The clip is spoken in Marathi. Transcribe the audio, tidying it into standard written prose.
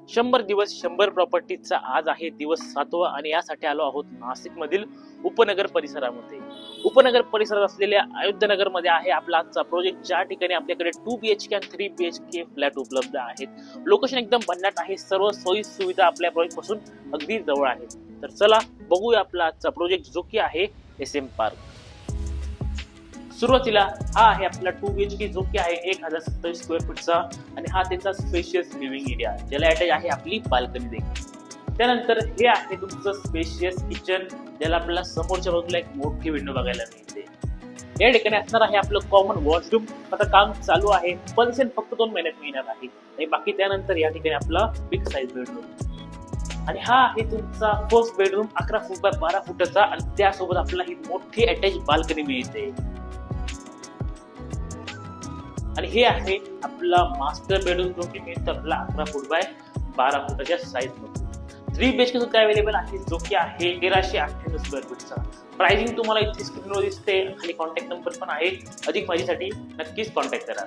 100 दिवस 100 प्रॉपर्टीचा आज आहे दिवस 7वा आणि यासाठी आलो आहोत नाशिक मधील उपनगर परिसरामध्ये. उपनगर परिसरात असलेल्या अयोध्यानगर मध्ये आहे आपला आजचा प्रोजेक्ट, ज्या ठिकाणी आपल्याकडे 2 BHK आणि 3 BHK फ्लॅट उपलब्ध आहेत. लोकेशन एकदम भन्नाट आहे, सर्व सोयी सुविधा आपल्या प्रोजेक्ट पासून अगदी जवळ आहेत. तर चला बघूया आपला आजचा प्रोजेक्ट, जो की आहे SM पार्क. सुरुवातीला हा आहे आपला 2 BHK, जो की आहे 1027 स्क्वेअर फूटचा आणि हा त्याचा स्पेशियस लिव्हिंग एरिया, ज्याला अटॅच आहे आपली बाल्कनी देखील. त्यानंतर हे आहे तुमचं स्पेशियस किचन, ज्याला आपल्याला समोरच्या बाजूला एक मोठी विंडो बघायला मिळते. या ठिकाणी असणार आहे आपलं कॉमन वॉशरूम. आता काम चालू आहे, पण फक्त 2 महिन्यात मिळणार आहे आणि बाकी त्यानंतर या ठिकाणी आपला बिग साईज बेडरूम. आणि हा आहे तुमचा फर्स्ट बेडरूम, 11 फूट बाय 12 फुटाचा आणि त्यासोबत आपल्याला ही मोठी अटॅच बाल्कनी मिळते. आणि हे आहे आपला मास्टर बेडरूम, जो की मिळतो आपला 11 फूट बाय 12 फुटाच्या साईज मध्ये. 3 BHK सुद्धा अवेलेबल आहे, जो की आहे 1398 स्क्वेअर फूटचा. प्राइसिंग तुम्हाला इथे स्क्रीनवर दिसते, खाली कॉन्टॅक्ट नंबर पण आहे. अधिक माहितीसाठी नक्कीच कॉन्टॅक्ट करा.